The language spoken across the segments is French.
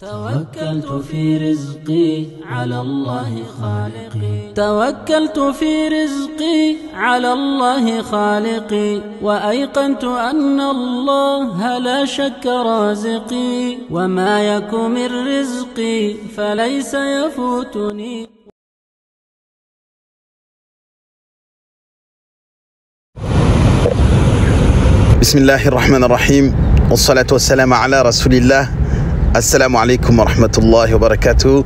توكلت في رزقي على الله خالقي، توكلت في رزقي على الله خالقي، وأيقنت أن الله لا شك رازقي، وما يك من رزقي فليس يفوتني. بسم الله الرحمن الرحيم والصلاة والسلام على رسول الله. Assalamu alaikum wa rahmatullahi wa barakatuh.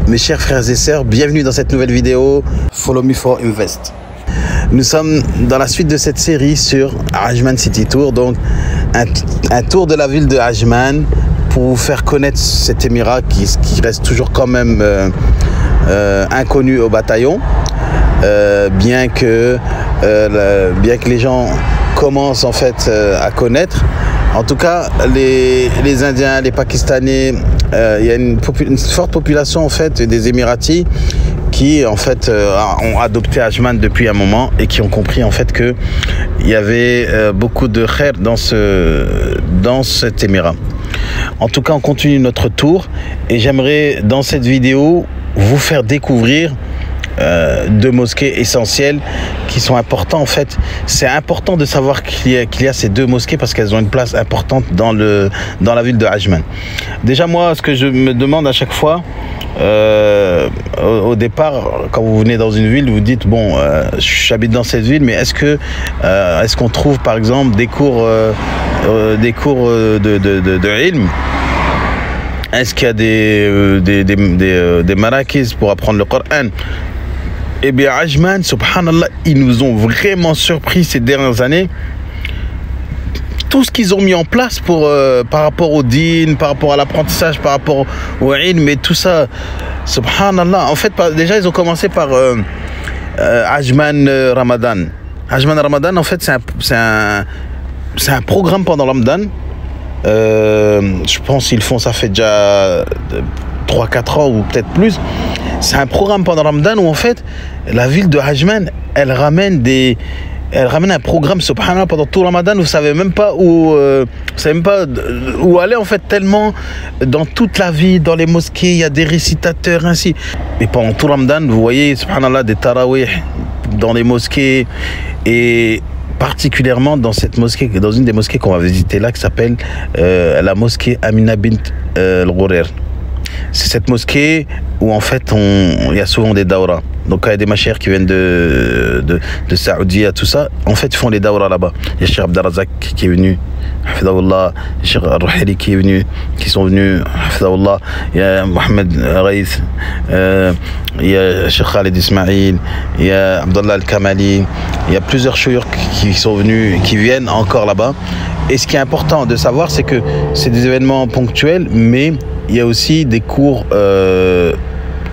Mes chers frères et sœurs, bienvenue dans cette nouvelle vidéo Follow Me for Invest. Nous sommes dans la suite de cette série sur Ajman City Tour, donc un tour de la ville de Ajman pour vous faire connaître cet émirat qui reste toujours quand même inconnu au bataillon, bien que les gens commencent en fait à connaître. En tout cas, les Indiens, les Pakistanais, il y a une forte population en fait des Émiratis qui en fait ont adopté Ajman depuis un moment et qui ont compris en fait que il y avait beaucoup de khair dans cet émirat. En tout cas, on continue notre tour et j'aimerais dans cette vidéo vous faire découvrir deux mosquées essentielles qui sont importantes en fait. C'est important de savoir qu'il y a ces deux mosquées parce qu'elles ont une place importante dans la ville de Ajman. Déjà moi, ce que je me demande à chaque fois au départ, quand vous venez dans une ville, vous dites bon, j'habite dans cette ville, mais est-ce qu'on trouve par exemple des cours de ilm? Est-ce qu'il y a des marakis pour apprendre le Coran? Eh bien, Ajman, subhanallah, ils nous ont vraiment surpris ces dernières années. Tout ce qu'ils ont mis en place par rapport au din, par rapport à l'apprentissage, par rapport au ilm et tout ça, subhanallah. En fait, déjà, ils ont commencé par Ajman Ramadan. Ajman Ramadan, en fait, c'est un programme pendant le Ramadan. Je pense qu'ils font ça fait déjà 3-4 ans ou peut-être plus. C'est un programme pendant Ramadan où en fait la ville de Ajman elle ramène un programme subhanallah pendant tout Ramadan. Vous savez même pas où aller en fait, tellement dans toute la ville, dans les mosquées il y a des récitateurs ainsi. Et pendant tout Ramadan vous voyez subhanallah des tarawih dans les mosquées et particulièrement dans cette mosquée, dans une des mosquées qu'on va visiter là, qui s'appelle la mosquée Amina bint al-Ghourer. C'est cette mosquée où en fait il y a souvent des dawras. Donc il y a des machères qui viennent de Saoudi à tout ça. En fait ils font les dawras là-bas. Il y a Cheikh Abdelrazak qui est venu, Hafidahullah, Cheikh Al-Ruhili qui sont venus, Hafidahullah. Il y a Mohamed Raïs, il y a Cheikh Khalid Ismail, il y a Abdallah Al-Kamali. Il y a plusieurs chouyours qui sont venus, qui viennent encore là-bas. Et ce qui est important de savoir, c'est que c'est des événements ponctuels, mais il y a aussi des cours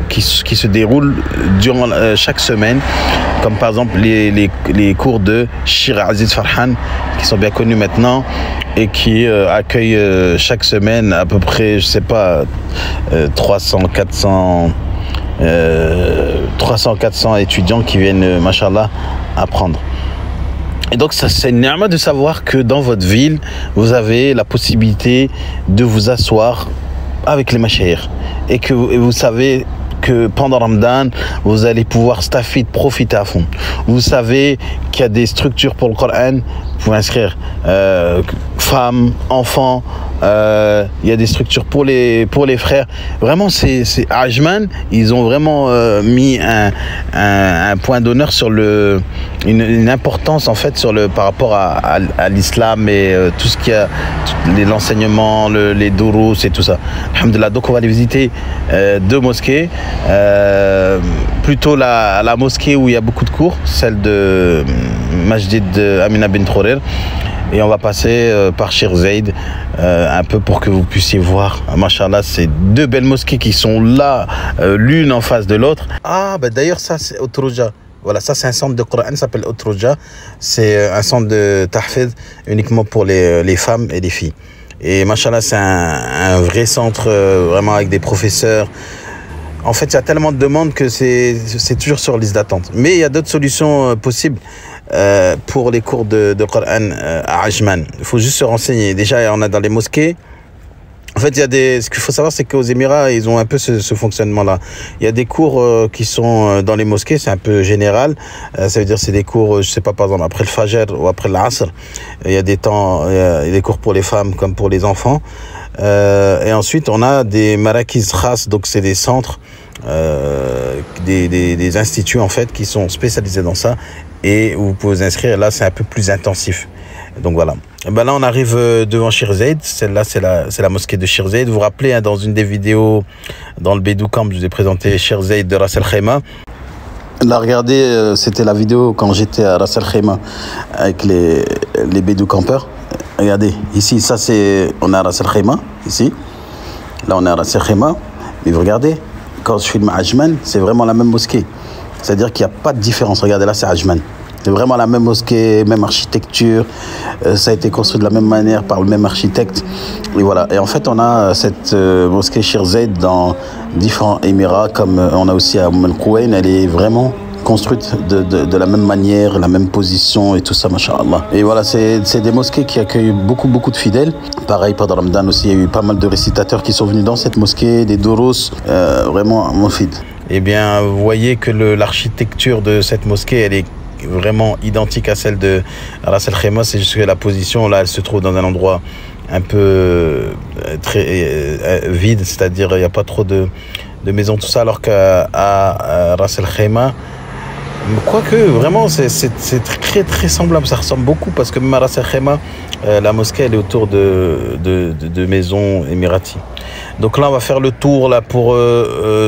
qui se déroulent durant chaque semaine, comme par exemple les cours de Shir Aziz Farhan, qui sont bien connus maintenant et qui accueillent chaque semaine à peu près, je sais pas, 300-400 étudiants qui viennent, mashallah, apprendre. Et donc ça, c'est une ni'ma de savoir que dans votre ville vous avez la possibilité de vous asseoir avec les mashayikh et que vous savez que pendant Ramadan vous allez pouvoir profiter à fond. Vous savez qu'il y a des structures pour le Coran, vous pouvez inscrire femmes, enfants, il y a des structures pour les frères. Vraiment, c'est Ajman, ils ont vraiment mis un point d'honneur sur une importance en fait par rapport à l'islam et tout ce qu'il y a, l'enseignement, les dourous et tout ça. Alhamdulillah. Donc on va aller visiter deux mosquées, plutôt la mosquée où il y a beaucoup de cours, celle de Masjid Amina bint Ghourer. Et on va passer par Shir Zaid un peu pour que vous puissiez voir. Machallah, c'est deux belles mosquées qui sont là, l'une en face de l'autre. Ah, bah d'ailleurs, ça c'est Outrouja. Voilà, ça c'est un centre de Coran, ça s'appelle Outrouja. C'est un centre de tahfidh uniquement pour les femmes et les filles. Et machallah, c'est un vrai centre, vraiment avec des professeurs. En fait, il y a tellement de demandes que c'est toujours sur liste d'attente. Mais il y a d'autres solutions possibles. Pour les cours de Coran à Ajman. Il faut juste se renseigner. Déjà, on a dans les mosquées, En fait, il y a ce qu'il faut savoir, c'est qu'aux Émirats, ils ont un peu ce fonctionnement-là. Il y a des cours qui sont dans les mosquées, c'est un peu général. Ça veut dire c'est des cours, je sais pas, par exemple, après le Fajr ou après l'Asr. Il y a des temps, il y a des cours pour les femmes comme pour les enfants. Et ensuite, on a des marakiz khas, donc c'est des centres, des instituts, en fait, qui sont spécialisés dans ça. Et où vous pouvez vous inscrire. Là, c'est un peu plus intensif. Donc voilà. Et ben là, on arrive devant Shir Zaid. Celle-là, c'est la mosquée de Shir Zaid. Vous vous rappelez, hein, dans une des vidéos, dans le Bédou Camp, je vous ai présenté Shir Zaid de Ras Al Khaimah. Là, regardez, c'était la vidéo quand j'étais à Ras Al Khaimah avec les Bédou campeurs. Regardez, ici, ça c'est, on est à Ras Al Khaimah, ici. Là, on est à Ras Al Khaimah. Mais vous regardez, quand je filme à Ajman, c'est vraiment la même mosquée. C'est-à-dire qu'il n'y a pas de différence. Regardez, là, c'est Ajman. C'est vraiment la même mosquée, même architecture. Ça a été construit de la même manière par le même architecte. Et voilà. Et en fait, on a cette mosquée Shir Zaid dans différents émirats, comme on a aussi à Al Quwain. Elle est vraiment construite de la même manière, la même position et tout ça, masha'Allah. Et voilà, c'est des mosquées qui accueillent beaucoup de fidèles. Pareil, pendant Ramadan aussi, il y a eu pas mal de récitateurs qui sont venus dans cette mosquée, des douros, vraiment mufid. Eh bien, vous voyez que l'architecture de cette mosquée, elle est vraiment identique à celle de Ras Al Khaimah. C'est juste que la position, là, elle se trouve dans un endroit un peu très vide, c'est-à-dire il n'y a pas trop de maisons, tout ça, alors qu'à Ras Al Khaimah, quoique vraiment c'est très semblable, ça ressemble beaucoup, parce que même à Ras Al Khaimah, la mosquée elle est autour de maisons émiraties. Donc là on va faire le tour là pour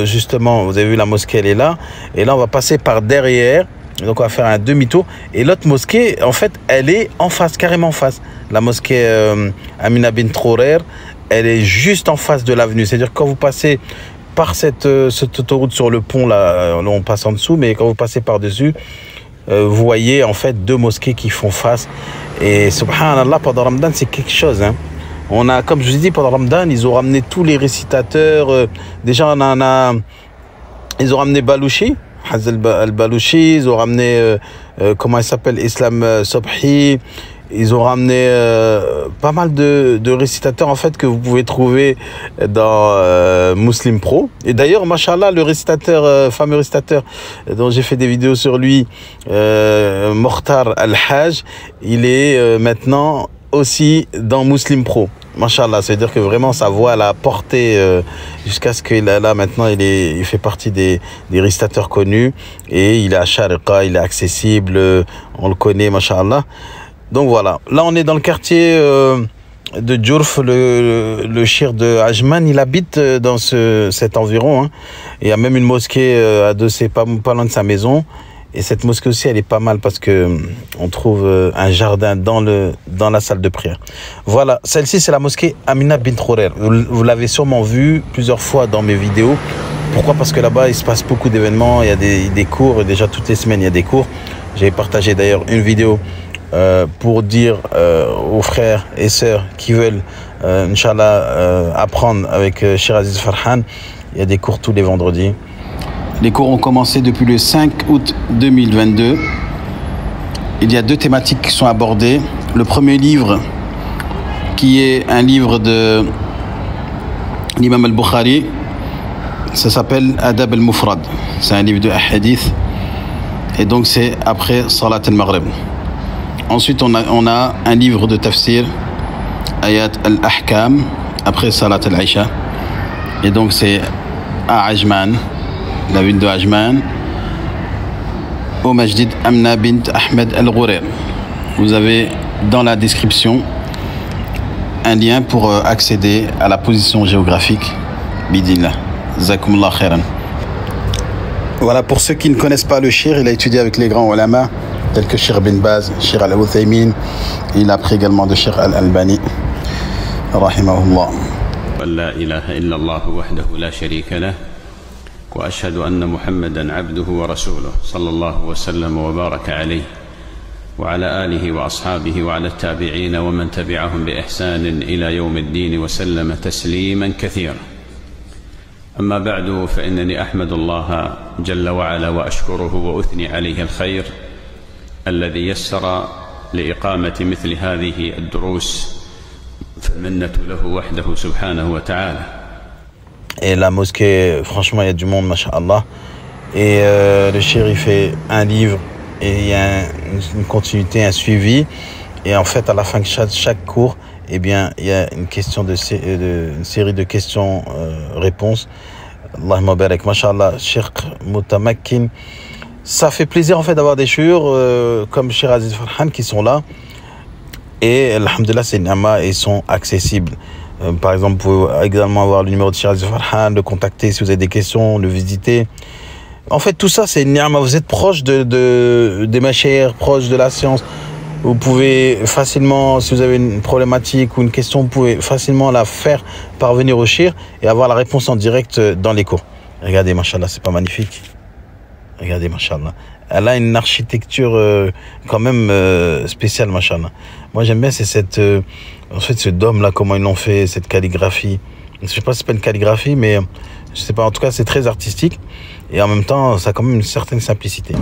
justement, vous avez vu la mosquée elle est là, et là on va passer par derrière. Donc on va faire un demi-tour, et l'autre mosquée en fait elle est en face, carrément en face. La mosquée Amina bint Khourer, elle est juste en face de l'avenue, c'est à dire quand vous passez par cette autoroute sur le pont là, on passe en dessous, mais quand vous passez par dessus, vous voyez en fait deux mosquées qui font face. Et subhanallah, pendant Ramadan c'est quelque chose, hein. On a, comme je vous ai dit, pendant Ramadan ils ont ramené tous les récitateurs. Déjà ils ont ramené Balouchi, Hazel al-Balouchi, ils ont ramené comment il s'appelle, Islam Sobhi. Ils ont ramené pas mal de récitateurs en fait que vous pouvez trouver dans Muslim Pro. Et d'ailleurs, machallah, le récitateur, fameux récitateur dont j'ai fait des vidéos sur lui, Mokhtar Al-Hajj, il est maintenant aussi dans Muslim Pro. Machallah, c'est-à-dire que vraiment sa voix elle a porté jusqu'à ce qu'il là maintenant il fait partie des récitateurs connus, et il est à Shariqa, il est accessible, on le connaît, machallah. Donc voilà, là on est dans le quartier de Djourf, le shir de Ajman, il habite dans cet environ, hein. Il y a même une mosquée adossée pas loin de sa maison, et cette mosquée aussi elle est pas mal parce que on trouve un jardin dans la salle de prière. Voilà, celle-ci c'est la mosquée Amina bint Khourer. Vous l'avez sûrement vu plusieurs fois dans mes vidéos. Pourquoi? Parce que là-bas il se passe beaucoup d'événements, il y a des cours, déjà toutes les semaines il y a des cours. J'avais partagé d'ailleurs une vidéo pour dire aux frères et sœurs qui veulent, Inch'Allah, apprendre avec Cheikh Aziz Farhan. Il y a des cours tous les vendredis. Les cours ont commencé depuis le 5 août 2022. Il y a deux thématiques qui sont abordées. Le premier livre, qui est un livre de l'imam al-Bukhari, ça s'appelle Adab al-Mufrad. C'est un livre de hadith. Et donc c'est après Salat al-Maghrib. Ensuite, on a un livre de tafsir, Ayat al-Ahkam, après Salat al-Isha. Et donc, c'est à Ajman, la ville de Ajman, au Masjid Amna bint Ahmed al-Ghourer. Vous avez dans la description un lien pour accéder à la position géographique. Bidillah. Zakumullah khairan. Voilà, pour ceux qui ne connaissent pas le shir, il a étudié avec les grands ulama, tels que Cheikh bin Baz, Cheikh Al-Uthaymin. Il a appris également de Cheikh Al-Albani, rahimahullah. لا إله إلا الله وحده لا شريك له وأشهد أن محمدا عبده ورسوله صلى الله وسلم وبارك عليه وعلى آله وأصحابه وعلى التابعين ومن تبعهم بإحسان إلى يوم الدين وسلم تسليما كثيرا. أما بعد، فإنني أحمد الله جل وعلا وأشكره وأثني عليه الخير الذي يسر لإقامة مثل هذه الدروس فالمنة له وحده سبحانه وتعالى. Et la mosquée, franchement, il y a du monde, masha'Allah. Et le cheikh, il fait un livre et il y a une continuité, un suivi. Et en fait, à la fin de chaque cours, eh bien, il y a une série de questions-réponses. Allahumma barak, masha'Allah, Cheikh Mutamakkin. Ça fait plaisir en fait d'avoir des chouïrs comme Cheikh Aziz Farhan qui sont là. Et alhamdulillah, c'est ni'ma et ils sont accessibles. Par exemple, vous pouvez également avoir le numéro de Cheikh Aziz Farhan, le contacter si vous avez des questions, le visiter. En fait, tout ça, c'est ni'ma. Vous êtes proche des mashayikh, proche de la science. Vous pouvez facilement, si vous avez une problématique ou une question, vous pouvez facilement la faire parvenir au cheikh et avoir la réponse en direct dans les cours. Regardez, mashallah, c'est pas magnifique? Regardez, mashallah. Elle a une architecture quand même spéciale, mashallah. Moi, j'aime bien, c'est en fait, ce dôme-là, comment ils l'ont fait, cette calligraphie. Je sais pas si c'est pas une calligraphie, mais je sais pas. En tout cas, c'est très artistique. Et en même temps, ça a quand même une certaine simplicité.